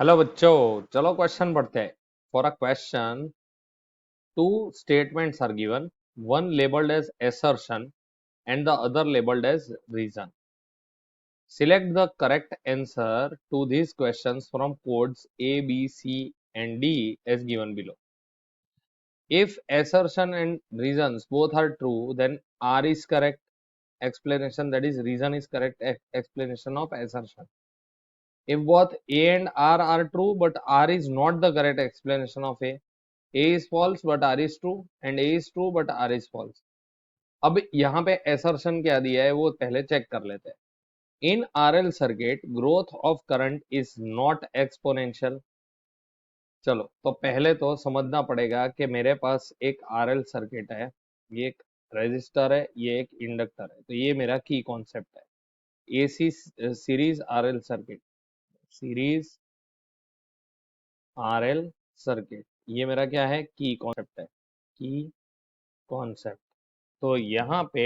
Hello बच्चों, चलो question पढ़ते हैं। For a question, two statements are given, one labelled as assertion and the other labeled as reason. Select the correct answer to these questions from codes A, B, C and D as given below. If assertion and reasons both are true, then R is correct explanation, that is reason is correct explanation of assertion. If both A and R are true but R is not the correct explanation of A is false but R is true and A is true but R is false. अब यहाँ पे assertion क्या दिया है वो पहले check कर लेते हैं। In RL circuit, growth of current is not exponential. चलो तो पहले तो समझना पड़ेगा कि मेरे पास एक RL सर्किट है, ये एक रेजिस्टर है, ये एक इंडक्टर है, तो ये मेरा की कॉन्सेप्ट है। AC series RL circuit, series RL circuit, ये मेरा क्या है, की कॉन्सेप्ट है, की कॉन्सेप्ट। तो यहाँ पे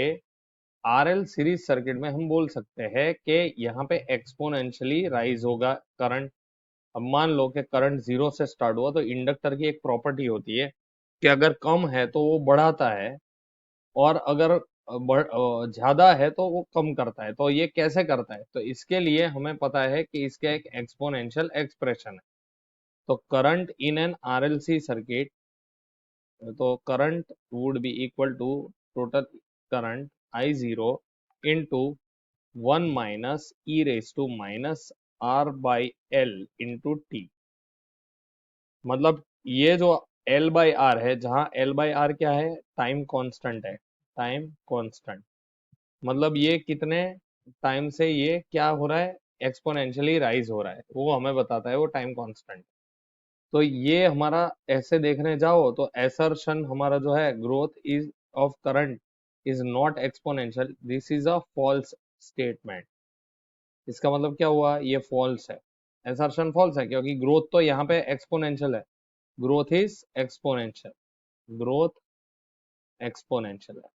RL सीरीज सर्किट में हम बोल सकते हैं कि यहाँ पे एक्सपोनेंशियली राइज होगा करंट। अब मान लो कि करंट जीरो से स्टार्ट हुआ, तो इंडक्टर की एक प्रॉपर्टी होती है कि अगर कम है तो वो बढ़ाता है और अगर ज्यादा है तो वो कम करता है। तो ये कैसे करता है, तो इसके लिए हमें पता है कि इसका एक एक्सपोनेंशियल एक्सप्रेशन है। तो current in an RLC circuit, तो current would be equal to total current I0 into 1 minus e raise to minus R by L into t. मतलब ये जो L बाई आर है, जहां L बाई आर क्या है, टाइम कांस्टेंट है, time constant. मतलब ये कितने टाइम से ये क्या हो रहा है, एक्सपोनेंशियली राइज हो रहा है, वो हमें बताता है वो टाइम कांस्टेंट। तो ये हमारा ऐसे देखने जाओ तो assertion हमारा जो है, growth is of current is not exponential, this is a false statement. इसका मतलब क्या हुआ, ये फॉल्स है, assertion फॉल्स है, क्योंकि ग्रोथ तो यहाँ पे एक्सपोनेंशियल है, growth is exponential, growth exponential है।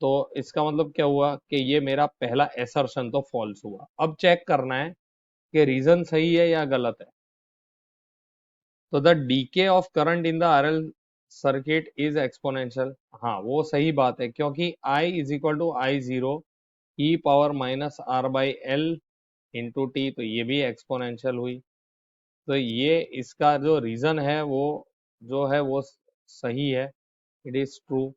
तो इसका मतलब क्या हुआ कि ये मेरा पहला assertion तो फॉल्स हुआ। अब चेक करना है कि रीजन सही है या गलत है। तो the decay of current in the RL circuit is exponential, हाँ वो सही बात है, क्योंकि I is equal to I0 e power minus R by L into t, तो ये भी एक्सपोनेंशियल हुई। तो ये इसका जो रीजन है वो जो है वो सही है, इट इज ट्रू।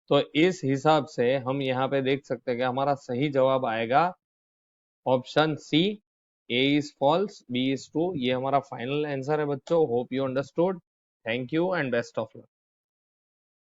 तो इस हिसाब से हम यहाँ पे देख सकते हैं कि हमारा सही जवाब आएगा option C, A is false, B is true. ये हमारा फाइनल आंसर है बच्चों। Hope you understood. Thank you and best of luck.